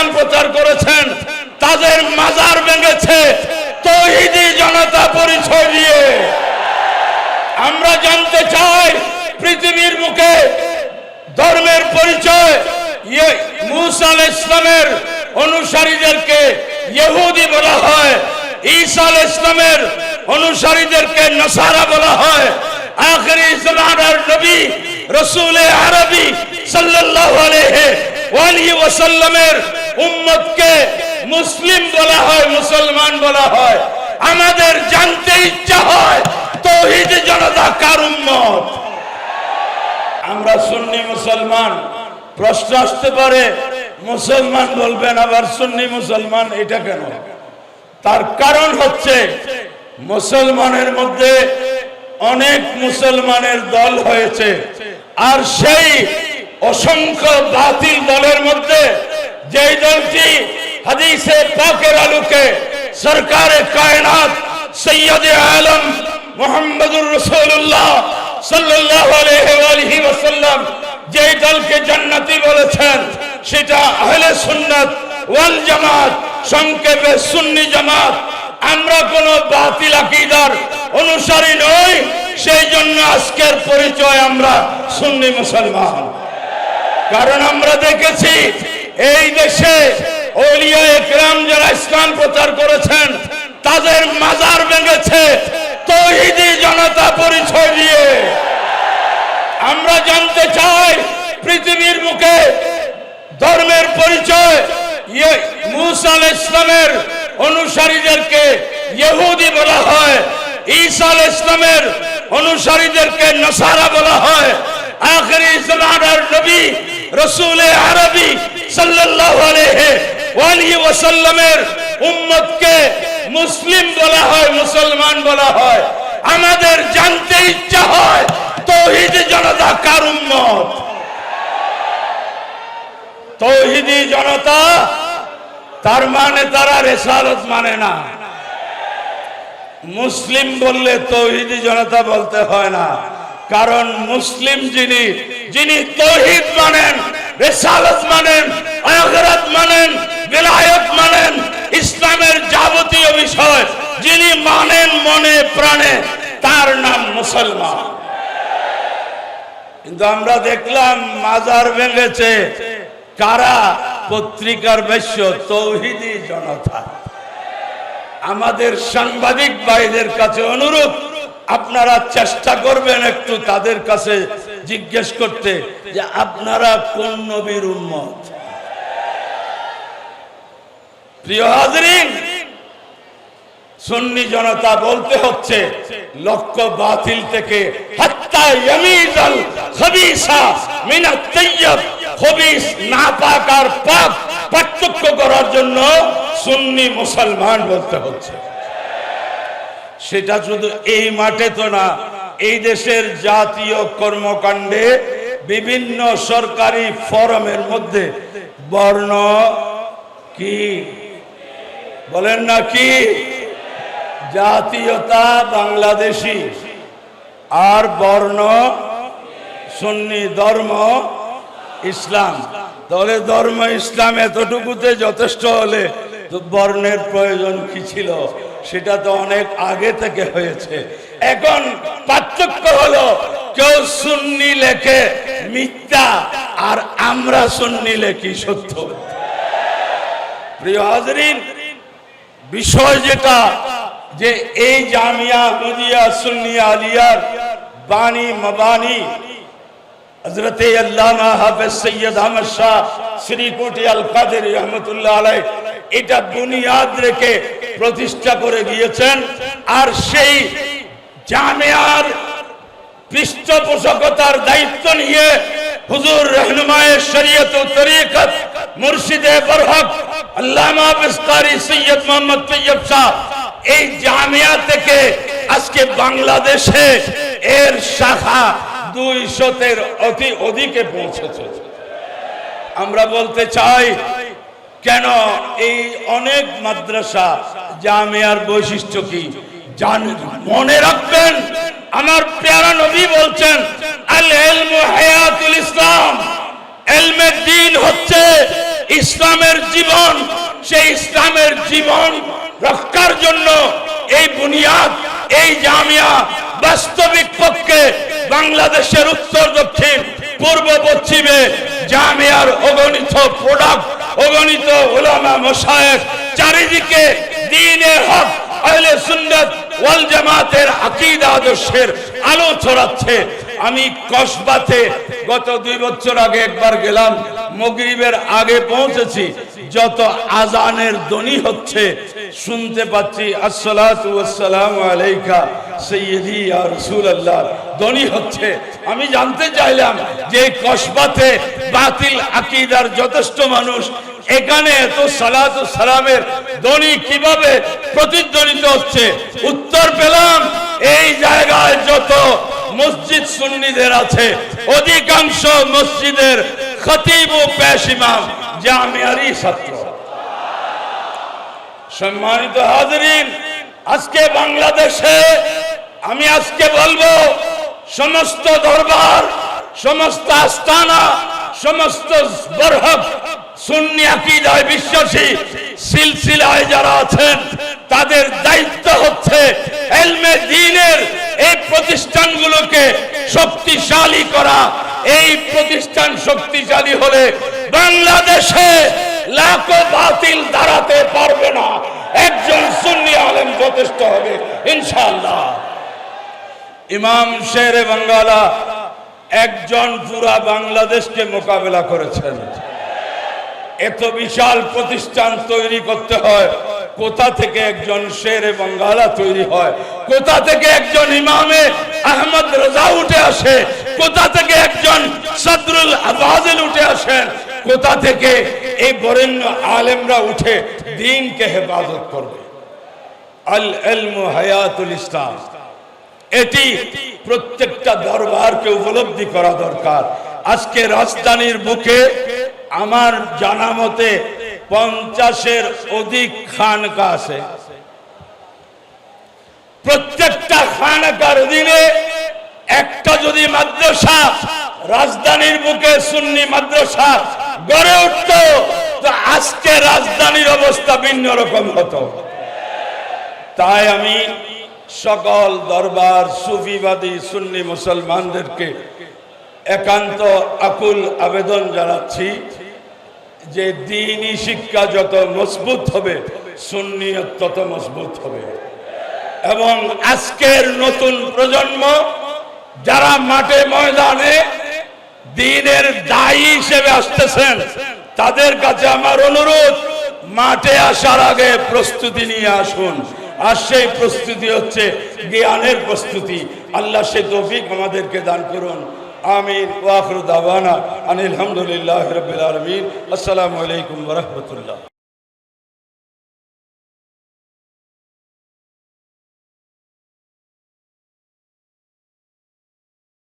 ইসলাম প্রচার করেছেন তাদের মাজার ভেঙেছে তৌহিদি জনতা পরিচয় দিয়ে। আমরা জানতে চাই পৃথিবীর মুখে ধর্মের পরিচয় মুসা আলাইহিস ইসলামের অনুসারীদেরকে ইহুদি বলা হয়, ঈসা আলাইহিস ইসলামের অনুসারীদেরকে নাসারা বলা হয়, আখিরি জামানার নবী রাসূল আরবি সাল্লাল্লাহু আলাইহি ওয়াসাল্লামের উম্মতকে মুসলিম বলা হয়, মুসলমান বলা হয়। আমাদের জানতে ইচ্ছা হয় তৌহিদি জনতা কার উম্মত? আমরা সুন্নি মুসলমান। প্রশ্ন আসতে পারে মুসলমান বলবেন আবার সুন্নি মুসলমান, এটা কেন? তার কারণ হচ্ছে মুসলমানের মধ্যে অনেক মুসলমানের দল হয়েছে, আর সেই অসংখ্য বাতিল দলের মধ্যে যেই দলটি হাদিসে পাকের আলোকে সরকারে কায়নাত সৈয়দে আলম মুহাম্মদুর রাসূলুল্লাহ সাল্লাল্লাহু আলাইহি ওয়াসাল্লাম যেই দলকে জান্নাতি বলেছেন সেটা আহলে সুন্নাত ওয়াল জামাত, সংক্ষেপে সুন্নি জামাত। আমরা কোন বাতিল আকীদার অনুসারী নই, সেই জন্য আজকের পরিচয় আমরা সুন্নি মুসলমান। কারণ আমরা দেখেছি এই দেশে আউলিয়ায়ে কেরাম যারা ইসলাম প্রচার করেছেন তাদের মাজার ভেঙেছে তৌহিদি জনতা পরিচয় দিয়ে। আমরা জানতে চাই পৃথিবীর মুখে ধর্মের পরিচয় মুসা আলাইহিস ইসলামের অনুসারীদেরকে ইহুদি বলা হয়, ঈসা আলাইহিস ইসলামের অনুসারীদেরকে নাসারা বলা হয়, আখিরি জামানার নবী রাসূল আরবি সাল্লাল্লাহু আলাইহি ওয়াসাল্লামের উম্মতকে মুসলিম বলা হয়, মুসলমান বলা হয়। আমাদের জানতে ইচ্ছা হয় তৌহিদি জনতা কার উম্মত? তৌহিদি জনতা তার মানে তারা রিসালাত মানে না। মুসলিম বললে তৌহিদি জনতা বলতে হয় না, কারণ মুসলিম যিনি তৌহিদ মানেন, রিসালাত মানেন, আখিরাত মানেন, বিলায়াত মানেন, ইসলামের যাবতীয় বিষয় যিনি মানেন মনে প্রাণে, তার নাম মুসলমান। কিন্তু আমরা দেখলাম মাজার ভেঙেছে কারা? পত্রিকার ভাষ্য তৌহিদি জনতা। আমাদের সাংবাদিক ভাইদের কাছে অনুরোধ, আপনারা চেষ্টা করবেন একটু তাদের কাছে জিজ্ঞেস করতে যে আপনারা কোন নবীর উম্মত। প্রিয় হাজরিন, সুন্নি জনতা বলতে হচ্ছে লক্ষ্য বাতিল থেকে হাত্তা ইয়ামিজাল খাবিসা মিনাত তাইয়্যিব, খবিস নাপাক আর পাক পার্থক্য করার জন্য সুন্নি মুসলমান বলতে হচ্ছে। সেটা শুধু এই মাঠে তো না, এই দেশের জাতীয় কর্মকাণ্ডে বিভিন্ন সরকারি ফোরামের মধ্যে বর্ণ কি বলেন না কি জাতীয়তা বাংলাদেশি আর বর্ণ সুন্নি, ধর্ম ইসলাম। তাহলে ধর্ম ইসলাম এতটুকুতে যথেষ্ট হলে তো বর্ণের প্রয়োজন কি ছিল? সেটা তো অনেক আগে থেকে হয়েছে। এখন পার্থক্য হলো কেউ সুন্নি লেখে মিথ্যা আর আমরা সুন্নি লেখি সত্য। প্রিয় হাজরিন, বিষয় যেটা যে এই জামিয়া আহমদিয়া সুন্নিয়া আলিয়ার বাণী মাবানী হযরত আল্লামা হাফেজ সৈয়দ আহমদ শাহ শ্রীকোটি আল কাদেরী রহমাতুল্লাহ আলাইহি এটা বুনিয়াদ রেখে প্রতিষ্ঠা করে গিয়েছেন। আর সেই জামিয়ার পৃষ্ঠপোষকতার দায়িত্ব নিয়ে হুজুর रहनुमाए शरीयत ও তরিকত মুর্শিদে বরহক আল্লামা হাফেজ কারি সৈয়দ মোহাম্মদ তৈয়ব শাহ এই জামিয়া থেকে আজকে বাংলাদেশে এর শাখা 200-এর অধিকে পৌঁছেছে। আমরা বলতে চাই কেন এই অনেক মাদ্রাসা জামিয়ার বৈশিষ্ট্য কি জানেন? মনে রাখবেন, আমার প্যারা নবী বলছেন আল ইলমু হায়াতুল ইসলাম, ইলমে দ্বীন হচ্ছে ইসলামের জীবন, সেই ইসলামের জীবন রক্ষার জন্য এই বুনিয়াদ, এই জামিয়া বাস্তবিক পক্ষে বাংলাদেশের উত্তর দক্ষিণ পূর্ব পশ্চিমে জামিয়ার অগণিত প্রোডাক্ট, অগণিত উলামা মাশায়েখ চারিদিকে দ্বীনে হক আহলে সুন্নাত ওয়াল জামাতের আকীদা আদর্শের আলো ছড়াচ্ছে। আমি কসবাতে গত 2 বছর আগে একবার গেলাম, মাগরিবের আগে পৌঁছেছি। যত আজানের ধ্বনি হচ্ছে শুনতে পাচ্ছি আসসালাতু ওয়াসসালামু আলাইকা সাইয়্যিদি ইয়া রাসূলুল্লাহ ধ্বনি হচ্ছে। আমি জানতে চাইলাম যে কসবাতে বাতিল আকীদার যথেষ্ট মানুষ, এখানে এত সালাত ও সালামের ধ্বনি কিভাবে প্রতিধ্বনিত হচ্ছে? উত্তর পেলাম, এই জায়গায় যত মসজিদ সুন্নিদের আছে অধিকাংশ মসজিদের খতিব ও পেশ ইমাম জামিয়ারই ছাত্র। সম্মানিত হাজিরিন, আজকে বাংলাদেশে আমি আজকে বলবো সমস্ত দরবার, সমস্ত আস্তানা, সমস্ত বরহক সুন্নি আকীদায় বিশ্বাসী সিলসিলায় যারা আছেন তাদের দায়িত্ব হচ্ছে ইলমে দ্বীনের এই প্রতিষ্ঠানগুলোকে শক্তিশালী করা। এই প্রতিষ্ঠান শক্তিশালী হলে বাংলাদেশে লাখো বাতিল দাঁড়াতে পারবে না, একজন সুন্নি আলেম যথেষ্ট হবে ইনশাআল্লাহ। ইমাম শেরে বাঙ্গালা একজন পুরা বাংলাদেশকে মোকাবেলা করেছেন। এত বিশাল প্রতিষ্ঠান তৈরি করতে হয়, কোথা থেকে একজন শেরে বাঙ্গালা তৈরি হয়? কোথা থেকে একজন ইমামে আহমদ রাজা উঠে আসে? কোথা থেকে একজন সদরুল আবাজিল উঠে আসেন? কোথা থেকে এই বরেণ্য আলেমরা উঠে দ্বীনকে হেফাজত করবে? আল ইলমু হায়াতুল ইসলাম, এটি প্রত্যেকটা দরবারকে উপলব্ধি করা দরকার। আজকে রাজধানীর বুকে আমার জানা মতে 50-এর অধিক খানকা আছে। প্রত্যেকটা খানকার অধীনে একটা যদি মাদ্রাসা রাজধানীর বুকে সুন্নি মাদ্রাসা গড়ে উঠত, তো আজকে রাজধানীর অবস্থা ভিন্ন রকম হতো। তাই আমি সকল দরবার সুফিবাদী সুন্নি মুসলমানদেরকে একান্ত আকুল আবেদন জানাচ্ছি যে দ্বীনি শিক্ষা যত মজবুত হবে সুন্নিয়ত তত মজবুত হবে। এবং আজকের নতুন প্রজন্ম যারা মাঠে ময়দানে দ্বীনের দায়ী হিসেবে আসতেছেন, তাদের কাছে আমার অনুরোধ, মাঠে আসার আগে প্রস্তুতি নিয়ে আসুন। আর সেই প্রস্তুতি হচ্ছে জ্ঞানের প্রস্তুতি। আল্লাহ সে তৌফিক আমাদেরকে দান করুন। আমিন। ওয়া আখিরু দাওয়ানা আনিল হামদুলিল্লাহি রাব্বিল আলামিন। আসসালামু আলাইকুম ওয়া রাহমাতুল্লাহ।